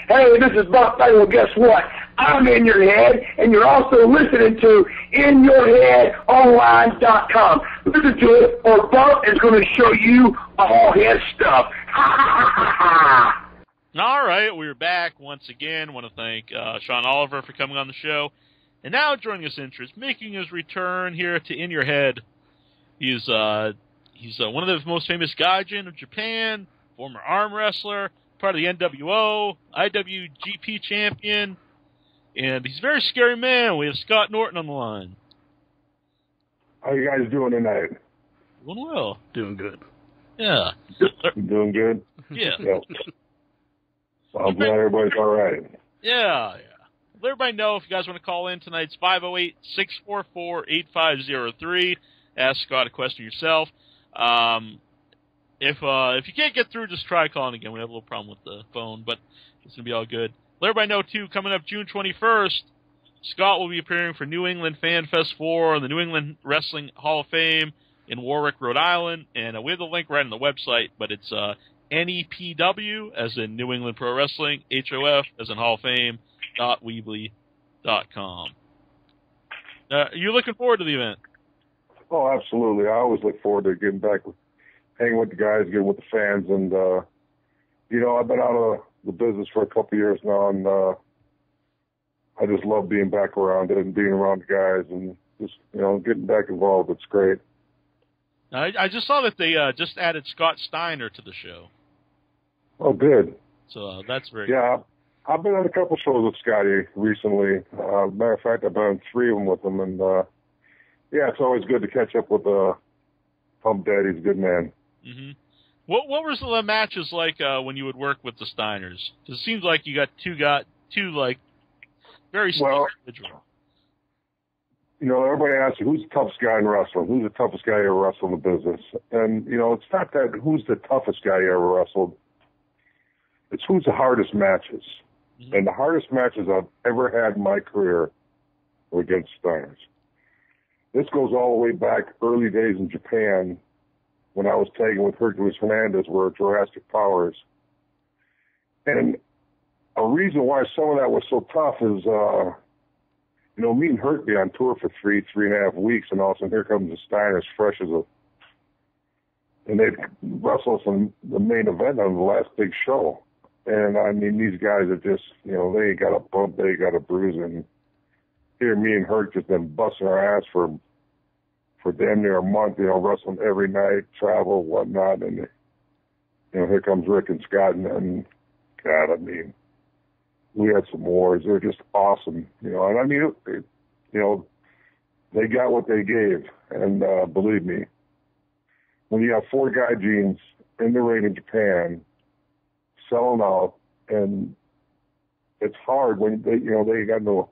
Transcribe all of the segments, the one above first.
Hey, this is Buck Bagwell. Guess what? I'm in your head, and you're also listening to InYourHeadOnline.com. Listen to it, or Buck is going to show you all his stuff. All right, we're back once again. I want to thank Sean Oliver for coming on the show. And now joining us interest, making his return here to In Your Head. He's one of the most famous gaijin of Japan, former arm wrestler, part of the NWO, IWGP champion, and he's a very scary man. We have Scott Norton on the line. How you guys doing tonight? Doing well. Doing good. Yeah. Doing good? Yeah. Well, I'm glad everybody's all right. Yeah. Let everybody know if you guys want to call in tonight. It's 508-644-8503. Ask Scott a question yourself. If you can't get through, just try calling again. We have a little problem with the phone, but it's going to be all good. Let everybody know, too, coming up June 21st, Scott will be appearing for New England Fanfest 4 and the New England Wrestling Hall of Fame in Warwick, Rhode Island. And we have the link right on the website, but it's NEPW, as in New England Pro Wrestling, HOF, as in Hall of Fame, .weebly.com. Are you looking forward to the event? Oh, absolutely. I always look forward to getting back, hanging with the guys, getting with the fans. And, I've been out of the business for a couple of years now, and I just love being back around it and being around the guys and just, getting back involved. It's great. I just saw that they just added Scott Steiner to the show. Oh, good. So that's very good. I've been on a couple shows with Scotty recently. Matter of fact, I've been on 3 of them with him, and it's always good to catch up with Pump Daddy. He's a good man. Mm-hmm. What were the matches like when you would work with the Steiners? Because it seems like you got two very small individuals. Everybody asks you, who's the toughest guy in wrestling? Who's the toughest guy you ever wrestled in the business? And, it's not that who's the toughest guy you ever wrestled. It's who's the hardest matches. Mm-hmm. And the hardest matches I've ever had in my career were against Steiners. This goes all the way back early days in Japan when I was tagging with Hercules Hernandez, where Jurassic Powers. And a reason why some of that was so tough is, me and Hurt be on tour for 3.5 weeks, and all of a sudden here comes the Steiners fresh as and they'd wrestle us in the main event on the last big show. And, these guys are just, they ain't got a bump, they ain't got a bruise, and here me and Hurt just been busting our ass for damn near a month, wrestling every night, travel, whatnot, and, here comes Rick and Scott, and God, we had some wars. They're just awesome, they got what they gave, and believe me, when you have 4 gaijins in the ring in Japan, selling out, and it's hard when they got no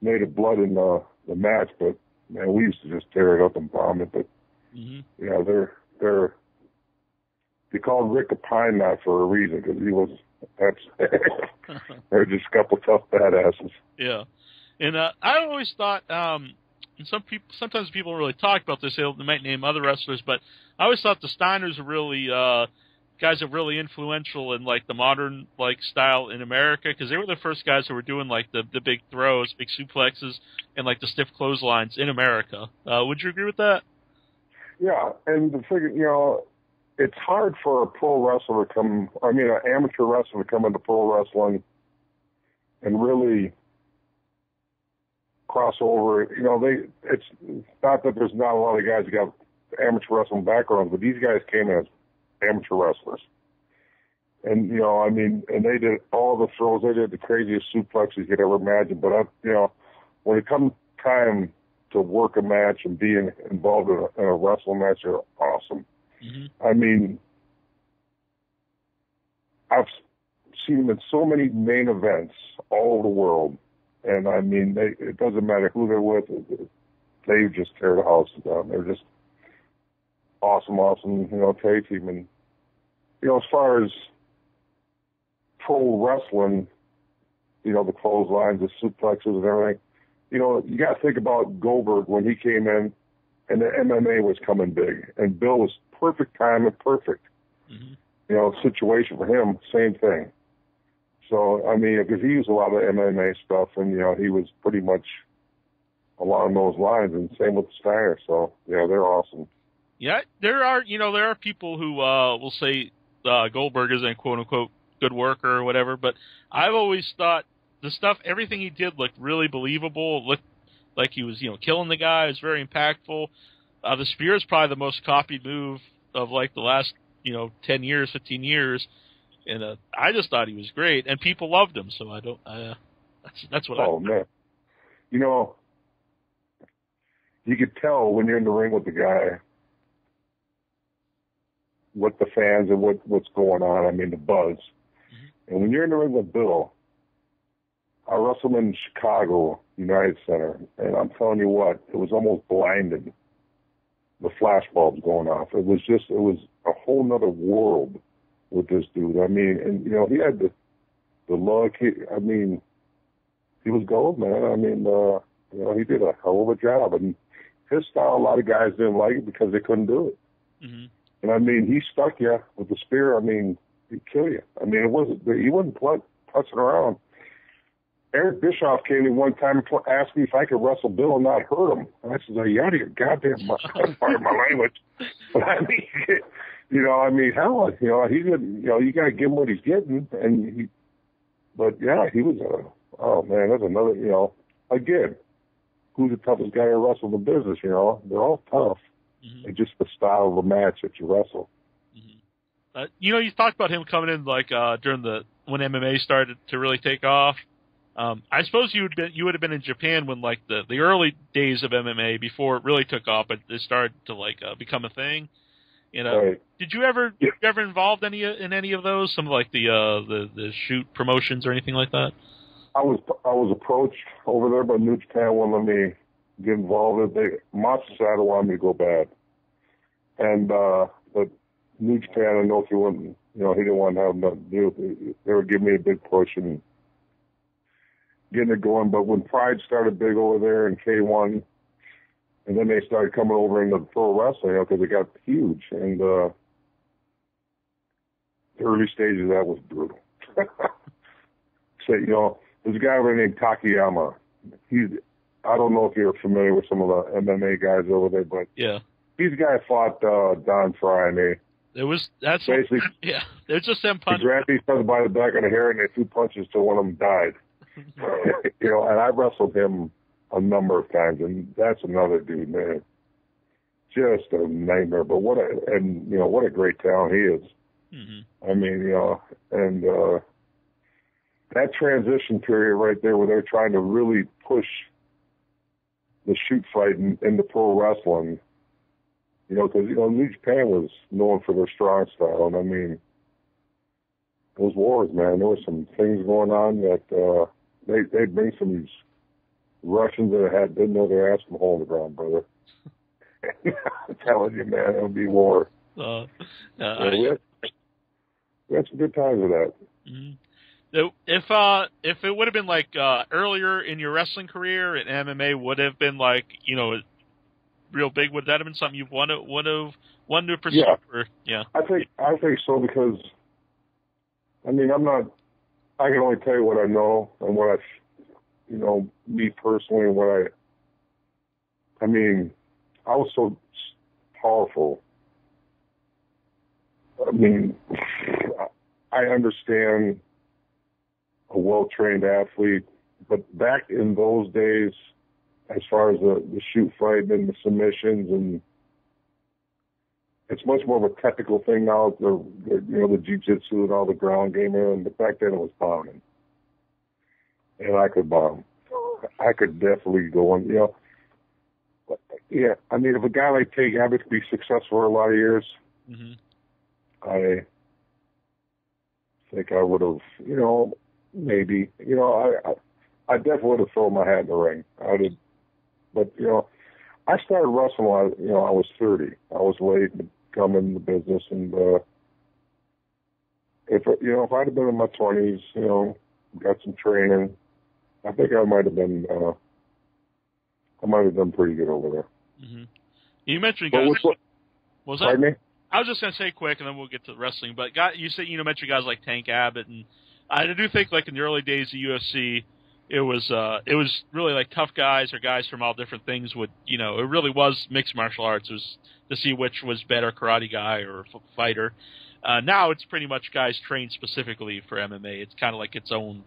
native blood in the match, but man, we used to just tear it up and bomb it. But they called Rick a pine knot for a reason, because he was they're just a couple tough badasses. Yeah, and I always thought, and sometimes people don't really talk about this. They might name other wrestlers, but I always thought the Steiners were really guys that were really influential in like the modern style in America, because they were the first guys who were doing the big throws, big suplexes, and the stiff clotheslines in America. Would you agree with that? Yeah, and the thing, it's hard for a pro wrestler to an amateur wrestler to come into pro wrestling and really cross over. It's not that there's not a lot of guys who got amateur wrestling backgrounds, but these guys came in as amateur wrestlers. And, and they did all the throws. They did the craziest suplexes you could ever imagine. But, when it comes time to work a match and be involved in a wrestling match, they're awesome. Mm-hmm. I've seen them in so many main events all over the world. And, it doesn't matter who they're with. They just tear the house down. They're just awesome, tag team. And, as far as pro wrestling, the clotheslines, the suplexes and everything, you got to think about Goldberg when he came in and the MMA was coming big. And Bill was perfect time and perfect, situation for him, same thing. So, I mean, because he used a lot of MMA stuff, and, you know, he was pretty much along those lines, and same with Steiner. So, yeah, they're awesome. Yeah, there are people who will say Goldberg isn't quote unquote good worker or whatever, but I've always thought everything he did looked really believable. Looked like he was, killing the guy. It was very impactful. The spear is probably the most copied move of like the last, 10 years, 15 years. And I just thought he was great, and people loved him. So that's what. Oh man, you could tell when you're in the ring with the guy what the fans and what's going on. I mean, the buzz. Mm-hmm. And when you're in the ring with Bill, I wrestled in Chicago United Center, and I'm telling you what, it was almost blinding. The flashbulbs going off. It was a whole nother world with this dude. I mean, and he had the look. He was gold, man. I mean, he did a hell of a job, and his style, a lot of guys didn't like it because they couldn't do it. Mm-hmm. And I mean, he stuck you with the spear. I mean, he'd kill you. I mean, he wasn't putzing around. Eric Bischoff came in one time and asked me if I could wrestle Bill and not hurt him. And I said, "Are you out of your goddamn mind?" Pardon my language. But I mean, hell, he did. You got to give him what he's getting, and he was oh man, that's another. Again, who's the toughest guy to wrestle in the business? They're all tough. Mm-hmm. It's just the style of the match that you wrestle. Mm-hmm. You talked about him coming in like during when MMA started to really take off. I suppose you would have been in Japan when like the early days of MMA before it really took off, but it started to like become a thing. Right. Did you ever involved in any of those? Some of like the shoot promotions or anything like that? I was approached over there by New Japan, wouldn't let me get involved. Matsushita wanted me to go bad, and but New Japan, Inoki wouldn't. He didn't want to have nothing to do with it. They would give me a big push and getting it going. But when Pride started big over there in K1, and then they started coming over into pro wrestling, because it got huge, and the early stages of that was brutal. So, there's a guy over there named Takayama. I don't know if you're familiar with some of the MMA guys over there, but yeah, he's the guy that fought Don Fry, and that's basically they're just them punches. He grabbed each other by the back of the hair, and they threw punches till one of them died. And I wrestled him a number of times, and that's another dude, man. Just a nightmare, but what a great talent he is. Mm-hmm. I mean, and that transition period right there where they're trying to really push the shoot fight into pro wrestling, because, New Japan was known for their strong style, and I mean, those wars, man, there were some things going on that they'd bring some Russians that didn't know their ass from a hole in the ground, brother. I'm telling you, man, it would be war. We had some good times with that. Mm-hmm. So if it would have been like earlier in your wrestling career, and MMA would have been like real big, would that have been something you would have pursued? Yeah, yeah. I think so, because I mean, I can only tell you what I know and what me personally, and I mean, I was so powerful. I mean, I understand a well-trained athlete, but back in those days, as far as the shoot fight and the submissions, and it's much more of a technical thing now, the jiu-jitsu and all the ground game, but back then it was bombing. And I could bomb. I could definitely go on, Yeah, I mean, if a guy like Tank Abbott could be successful for a lot of years, mm-hmm. I think I would have, maybe, I definitely would have thrown my hat in the ring. But I started wrestling when I was 30. I was late to come in the business, and if I'd have been in my 20s, got some training, I think I might have been done pretty good over there. Mm-hmm. You mentioned guys. What was that? Pardon me? I was just going to say quick, and then we'll get to wrestling. But you mentioned guys like Tank Abbott, and I do think, like, in the early days of UFC, it was really like tough guys or guys from all different things would, it really was mixed martial arts. It was to see which was better, karate guy or fighter. Now it's pretty much guys trained specifically for MMA. It's kind of like its own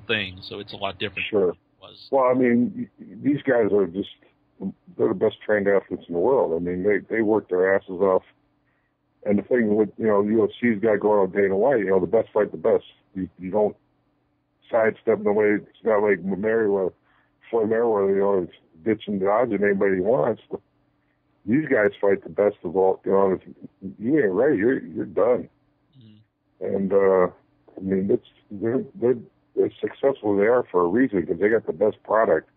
thing, so it's a lot different. Sure. Than it was. Well, I mean, these guys are they're the best trained athletes in the world. I mean, they work their asses off. And the thing with, UFC's got going on Dana White, the best fight the best. You don't sidestep in the way. It's not like Floyd Mayweather, it's ditching and dodging anybody he wants. These guys fight the best of all. If you ain't ready, you're done. Mm-hmm. And I mean, they're successful. They are for a reason because they got the best product.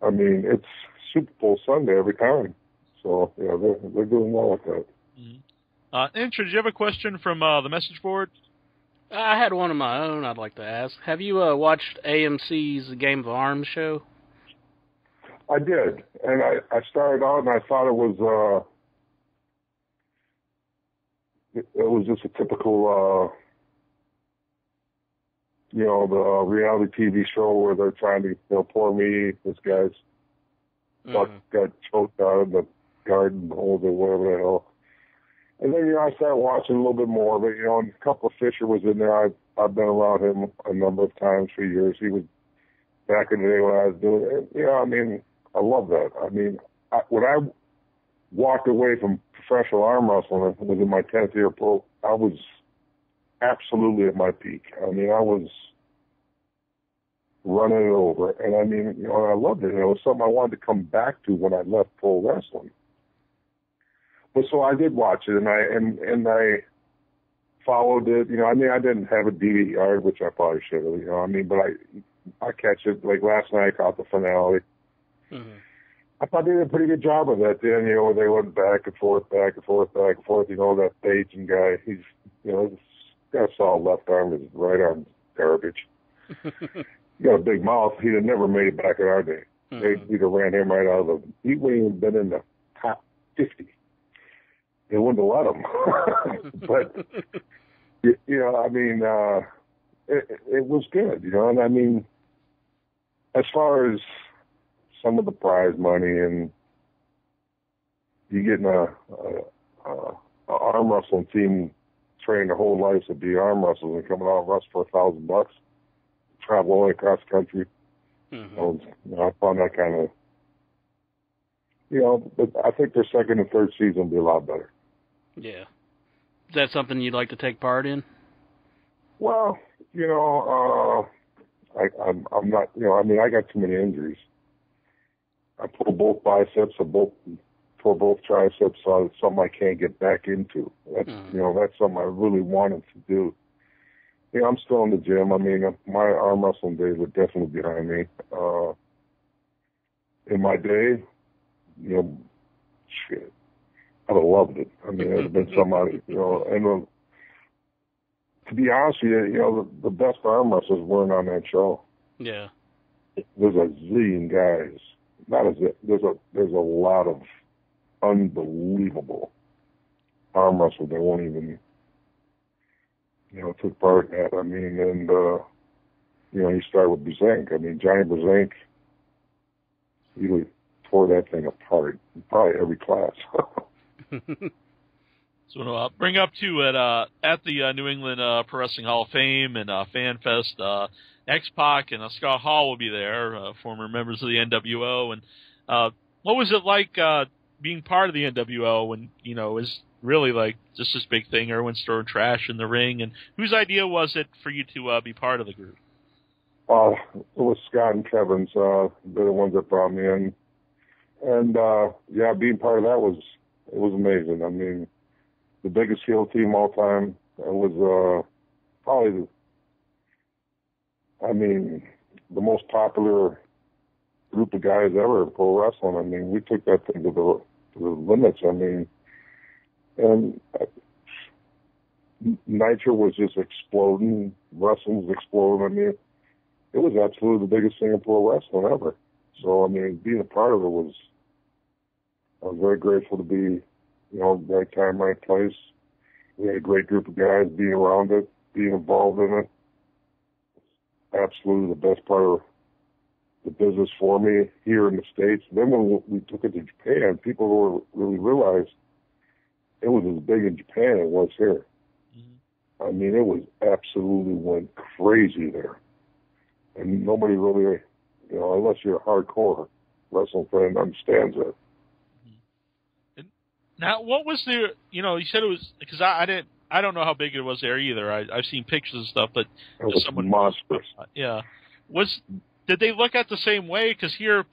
I mean, it's Super Bowl Sunday every time. So they're doing well with that. Mm-hmm. Intro, did you have a question from the message board? I had one of my own I'd like to ask. Have you watched AMC's Game of Arms show? I did, and I started out and I thought it was just a typical, the reality TV show where they're trying to, poor me, this guy's got choked out in the garden hole or whatever the hell. And then, I started watching a little bit more of it, and a couple of Fisher was in there. I've been around him a number of times for years. He was back in the day when I was doing it. I mean, I love that. I mean, when I walked away from professional arm wrestling, was in my 10th year pro, I was absolutely at my peak. I mean, I was running it over. And I mean, I loved it. It was something I wanted to come back to when I left pro wrestling. But so I did watch it, and I followed it. I mean, I didn't have a DVR, which I probably should have. But I catch it. Like last night, I caught the finale. Mm-hmm. I thought they did a pretty good job of that. Then, they went back and forth. That Bajan guy, he's got a solid left arm, his right arm's garbage. He got a big mouth. He'd have never made it back in our day. Mm-hmm. They'd have ran him right out of he wouldn't even been in the top 50. They wouldn't have let him. But, I mean, it was good, and I mean, as far as some of the prize money and you getting a arm wrestling team trained their whole life to be arm wrestlers and coming out and wrestle for $1,000, travel all the way across the country. Mm-hmm. I found that kind of, but I think their second and third season will be a lot better. Yeah. Is that something you'd like to take part in? Well, I'm not, I mean, I got too many injuries. I pulled both biceps, tore both triceps, so it's something I can't get back into. That's, that's something I really wanted to do. I'm still in the gym. I mean, my arm wrestling days are definitely behind me. In my day, shit, I'd have loved it. I mean, it'd have been somebody, and to be honest with you, the best arm wrestlers weren't on that show. Yeah. There's a zillion guys. There's a lot of unbelievable arm wrestlers that won't even, took part in that. I mean, and, you start with Brzenk. I mean, Johnny Brzenk, he tore that thing apart in probably every class. So I'll bring up, too, at the New England Pro Wrestling Hall of Fame and FanFest, X-Pac and Scott Hall will be there, former members of the NWO. And what was it like being part of the NWO when, it was really like just this big thing, everyone's throwing trash in the ring? And whose idea was it for you to be part of the group? It was Scott and Kevin's. They're the ones that brought me in. And, being part of that was amazing. I mean, the biggest heel team all time. It was probably the most popular group of guys ever in pro wrestling. I mean, we took that thing to the limits. I mean, and Nitro was just exploding. Wrestling was exploding. I mean, it was absolutely the biggest thing in pro wrestling ever. So, I mean, being a part of it I was very grateful to be, right time, right place. We had a great group of guys being around it. being involved in it. Absolutely the best part of the business for me here in the States. Then when we took it to Japan, people really realized it was as big in Japan as it was here. I mean, it was absolutely went crazy there. And nobody really, you know, unless you're a hardcore wrestling fan, understands it. Now, what was the, you know, you said it was, because I don't know how big it was there either. I've seen pictures and stuff, but it was monstrous. Yeah. Did they look at the same way? Because here,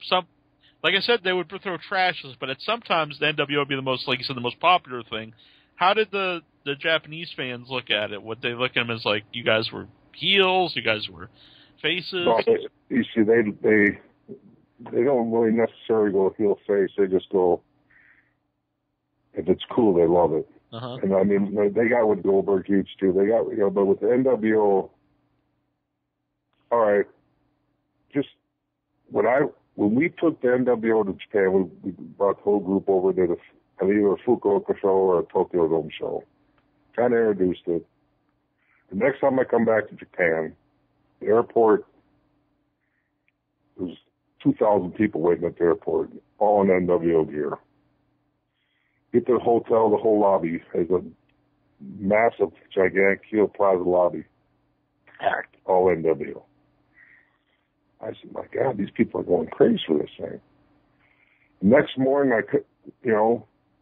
like I said, they would throw trashes, but sometimes the NWO would be the most, like you said, the most popular thing. How did the Japanese fans look at it? Would they look at them as like, you guys were heels, you guys were faces? No, you see, they don't really necessarily go heel face. They just go, if it's cool, they love it. Uh-huh. And I mean, they got with Goldberg huge too. They got, you know, but with the NWO, all right, just when we took the NWO to Japan, we brought the whole group over to either a Fukuoka show or a Tokyo Dome show. Kind of introduced it. The next time I come back to Japan, the airport, there's 2,000 people waiting at the airport, all in NWO gear. Get to the hotel, the whole lobby has a massive, gigantic Keel Plaza lobby, packed, all NWO. I said, my God, these people are going crazy for this thing. Next morning,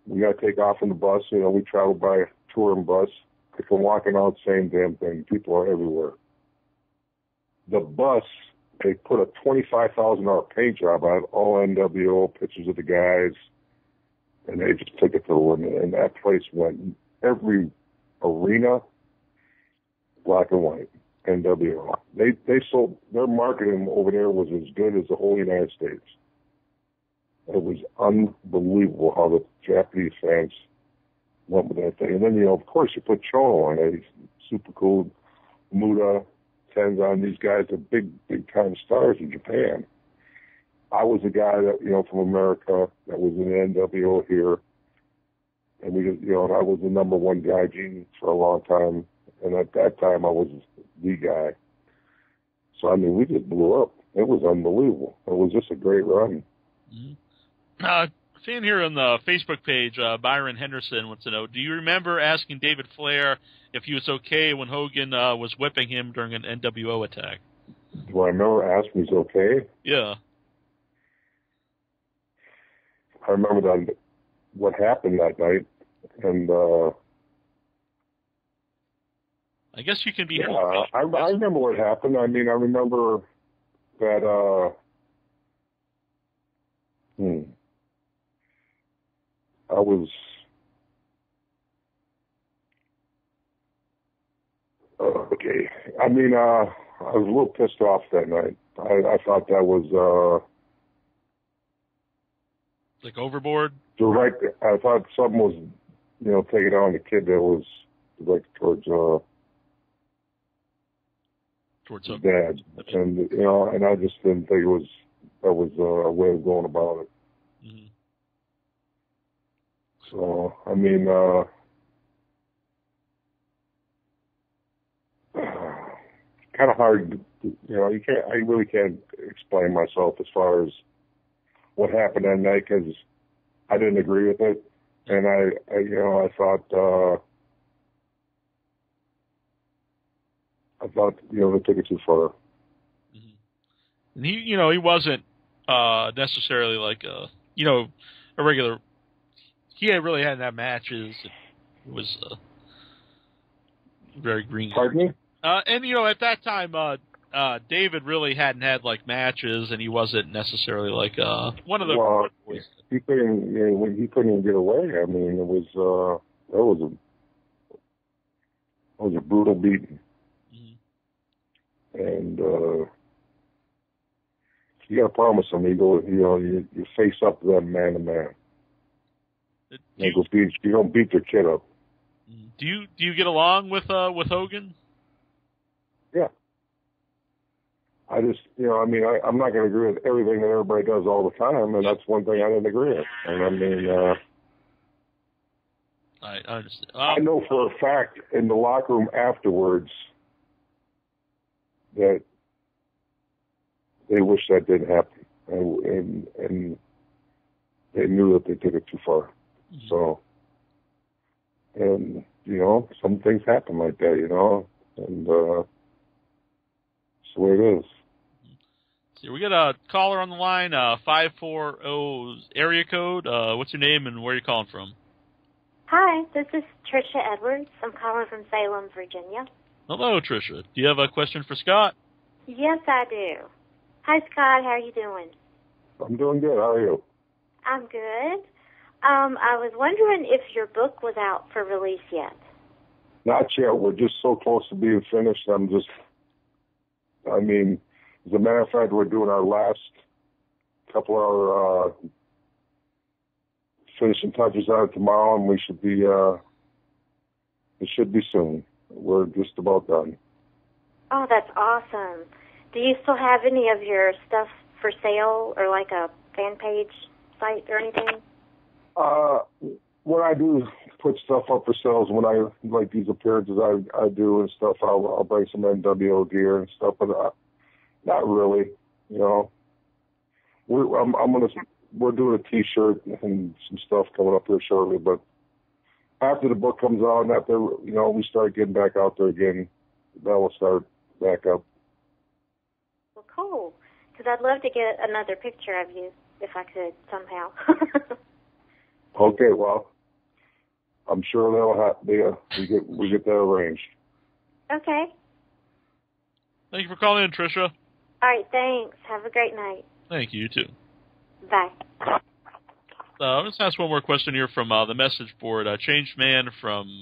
we got to take off on the bus. You know, we travel by a touring bus. I come walking out, same damn thing. People are everywhere. The bus, they put a $25,000 paint job on it, all NWO, pictures of the guys, and they just took it to the limit. And that place went, every arena, black and white, NWO. They sold, their marketing over there was as good as the whole United States. It was unbelievable how the Japanese fans went with that thing. And then, you know, of course, you put Chono on it. He's super cool. Muda, Tenzan, these guys are big time stars in Japan. I was a guy that, you know, from America that was in the NWO here. And we, you know, I was the number one guy gene for a long time. And at that time, I was the guy. So, I mean, we just blew up. It was unbelievable. It was just a great run. Mm-hmm. Seeing here on the Facebook page, Byron Henderson wants to know, do you remember asking David Flair if he was okay when Hogan was whipping him during an NWO attack? Do I remember asking if he's okay? Yeah. I remember that what happened that night, and I guess you can be... Yeah, I remember what happened. I mean, I remember that... I was okay. I mean, I was a little pissed off that night. I thought that was like overboard. I thought something was, you know, taking on the kid that was like towards his dad, and you know, and I just didn't think that was a way of going about it. Mm-hmm. So, I mean, kind of hard, you know, I really can't explain myself as far as what happened that night because I didn't agree with it. And I I thought, you know, they took it too far. Mm-hmm. And he wasn't necessarily like a regular. He really hadn't had matches. It was very green. Pardon me? And at that time, David really hadn't had like matches, and he wasn't necessarily like one of the. Well, he couldn't even get away. I mean, it was that was a brutal beating, and you got to promise him you face up to them man to man. You don't beat their kid up. Do you get along with Hogan? Yeah. I just, I'm not going to agree with everything that everybody does all the time, and that's one thing I didn't agree with. And I mean, I understand. I know for a fact in the locker room afterwards, that they wish that didn't happen, and they knew that they took it too far. Mm-hmm. So, and some things happen like that, and that's the way it is. So we got a caller on the line, 540 area code. What's your name and where are you calling from? Hi, this is Tricia Edwards. I'm calling from Salem, Virginia. Hello, Tricia. Do you have a question for Scott? Yes, I do. Hi, Scott. How are you doing? I'm doing good. How are you? I'm good. I was wondering if your book was out for release yet. Not yet. We're just so close to being finished. As a matter of fact, we're doing our last couple of finishing touches on it tomorrow, and we should be, it should be soon. We're just about done. Oh, that's awesome. Do you still have any of your stuff for sale or like a fan page site or anything? What I do is put stuff up for sales when I, like these appearances I do and stuff. I'll bring some NWO gear and stuff, but not really, We're doing a T-shirt and some stuff coming up here shortly, but after the book comes out and after, we start getting back out there again, that will start back up. Well, cool, because I'd love to get another picture of you if I could somehow. Okay, well, I'm sure we get that arranged. Okay. Thank you for calling in, Tricia. All right, thanks. Have a great night. Thank you, too. Bye. Let's ask one more question here from the message board. Changed Man from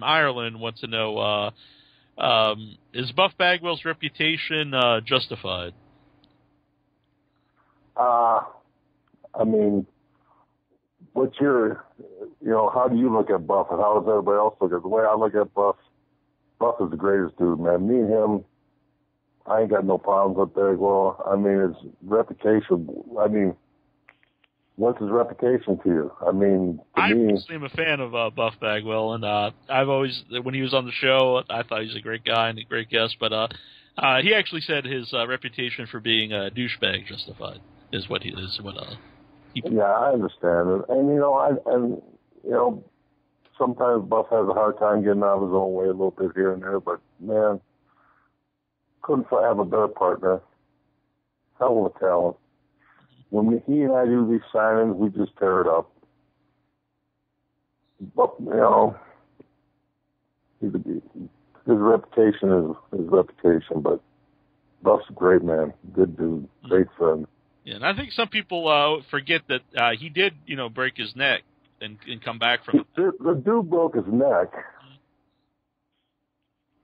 Ireland wants to know, is Buff Bagwell's reputation justified? What's your, how do you look at Buff and how does everybody else look at it? The way I look at Buff is the greatest dude, man. Me and him, I ain't got no problems with Bagwell. His reputation, what's his reputation to you? I personally am a fan of Buff Bagwell, and I've always, when he was on the show, I thought he was a great guy and a great guest, but he actually said his reputation for being a douchebag justified is what he is. Yeah, I understand it. And, sometimes Buff has a hard time getting out of his own way a little bit here and there, but, man, couldn't have a better partner. Hell of a talent. When he and I do these signings, we just tear it up. But, his reputation is his reputation, but Buff's a great man, good dude, great friend. Yeah, and I think some people forget that he did, break his neck and come back from it. The dude broke his neck,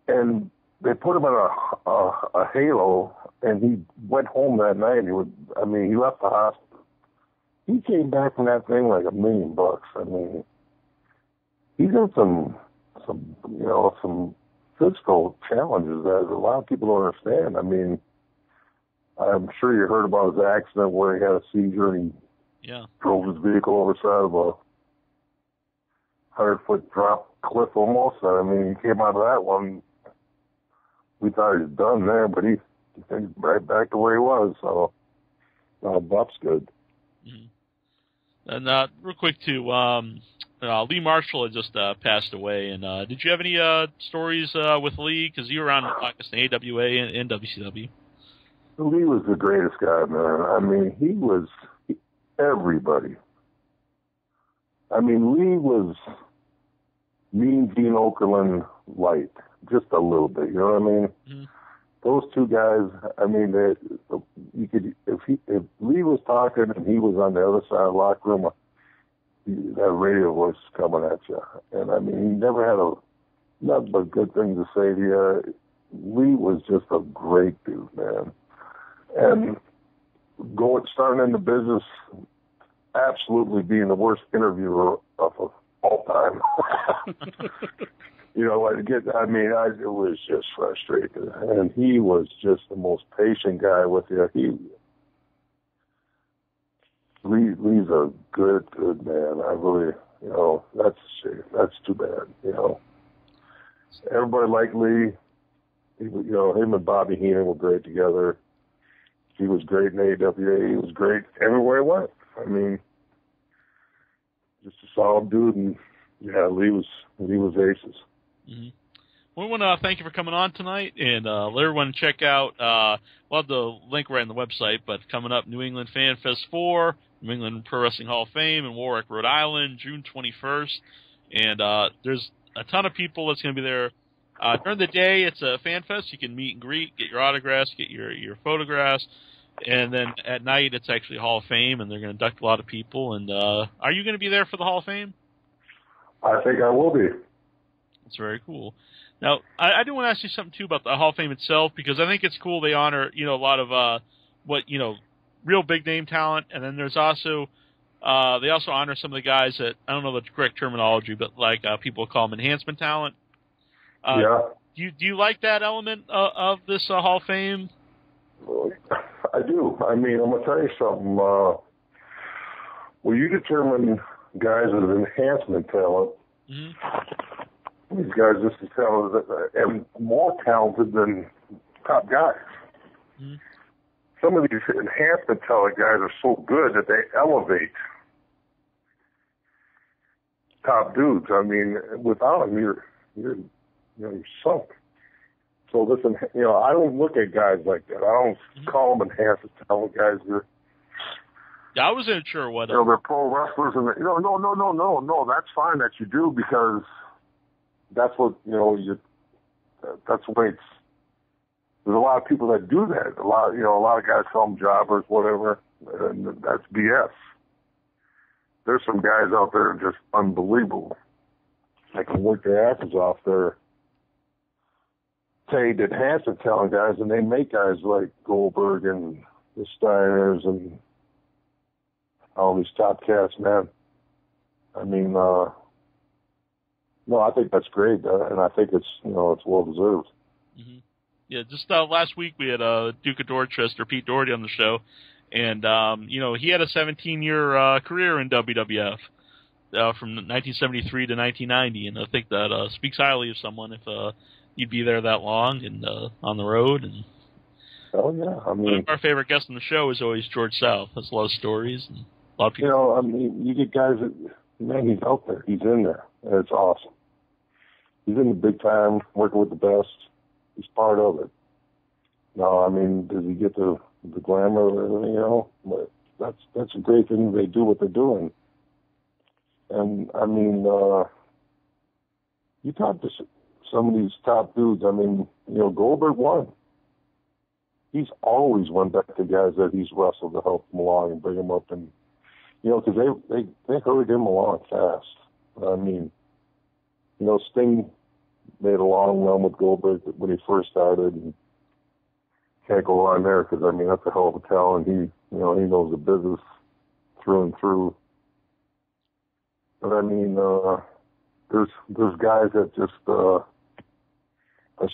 and they put him in a halo, and he went home that night. He left the hospital. He came back from that thing like $1 million. He's in some physical challenges that a lot of people don't understand. I'm sure you heard about his accident where he had a seizure and he drove his vehicle over the side of a 100-foot drop cliff almost. He came out of that one. We thought he was done there, but he's right back to where he was. So, Buff's good. Mm-hmm. And real quick, too, Lee Marshall had just passed away. And did you have any stories with Lee? Because you were on, I guess, the AWA and WCW. Lee was the greatest guy, man. He was everybody. Lee was Mean Gene Okerlund light, just a little bit. You know what I mean? Mm-hmm. Those two guys. If Lee was talking and he was on the other side of the locker room, that radio voice coming at you. And he never had nothing but good things to say to you. Lee was just a great dude, man. And starting in the business, absolutely being the worst interviewer of all time. It was just frustrating. And he was just the most patient guy with you. Lee's a good man. I really, that's a shame. That's too bad, Everybody liked Lee. him and Bobby Heenan were great together. He was great in AWA. He was great everywhere he went. I mean, just a solid dude, and yeah, Lee was aces. Mm-hmm. We want to thank you for coming on tonight, and let everyone check out, we'll have the link right on the website, but coming up, New England Fanfest 4, New England Pro Wrestling Hall of Fame in Warwick, Rhode Island, June 21st, and there's a ton of people that's going to be there. During the day, it's a fan fest. You can meet and greet, get your autographs, get your photographs, and then at night, it's actually Hall of Fame, and they're going to induct a lot of people. And are you going to be there for the Hall of Fame? I think I will be. That's very cool. Now, I do want to ask you something, too, about the Hall of Fame itself, because I think it's cool they honor, a lot of real big-name talent, and then there's also, they also honor some of the guys that, I don't know the correct terminology, but like people call them enhancement talent. Yeah. Do you like that element of this Hall of Fame? I do. I mean, I'm going to tell you something. When you determine guys as enhancement talent, these guys just as talented and more talented than top guys. Mm-hmm. Some of these enhancement talent guys are so good that they elevate top dudes. I mean, without them, you're sunk. So listen, I don't look at guys like that. I don't call them enhancement talent guys. Yeah, I wasn't sure what. They're pro wrestlers, and no. That's fine that you do, because that's what that's the way it's. There's a lot of people that do that. A lot of guys call them jobbers, whatever, and that's BS. There's some guys out there just unbelievable. They can work their asses off. They're paid enhancement talent guys, and they make guys like Goldberg and the Steiners and all these top cats, man. I mean, no, I think that's great, and I think it's it's well deserved. Mm-hmm. Yeah, just last week we had Duke of Dorchester, Pete Doherty, on the show, and he had a 17-year career in WWF from 1973 to 1990, and I think that speaks highly of someone if you'd be there that long and on the road. And oh yeah, I mean, one of our favorite guests on the show is always George South. Has a lot of stories and a lot of people. I mean, you get guys that, man, he's out there, he's in there, and it's awesome. He's in the big time, working with the best. He's part of it. No, I mean, does he get the glamour or everything, But that's a great thing. They do what they're doing. And, I mean, you talk to some of these top dudes. I mean, Goldberg won. He's always went back to guys that he's wrestled to help him along and bring him up. And, because they hurried him along fast. I mean, Sting made a long run with Goldberg when he first started, and can't go on there because, I mean, that's a hell of a talent. He knows the business through and through. But I mean, there's guys that just are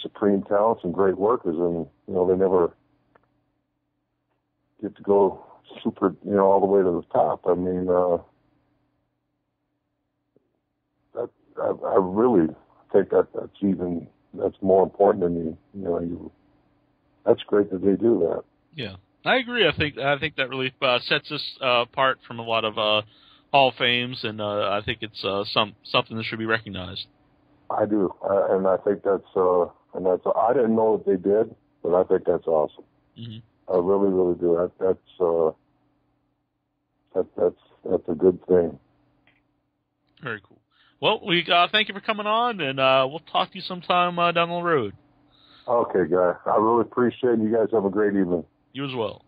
supreme talents and great workers, and they never get to go super, all the way to the top. I mean, I really think that's more important than that's great that they do that. Yeah, I agree. I think that really sets us apart from a lot of Hall of Fames, and I think it's something that should be recognized. I do, and I think that's I didn't know what they did, but I think that's awesome. Mm-hmm. I really, really do. That's a good thing. Very cool. Well, we thank you for coming on, and we'll talk to you sometime down the road. Okay, guy. I really appreciate it. You guys have a great evening. You as well.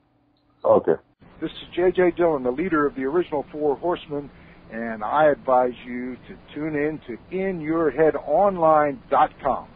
Okay. This is J.J. Dillon, the leader of the original Four Horsemen, and I advise you to tune in to InYourHeadOnline.com.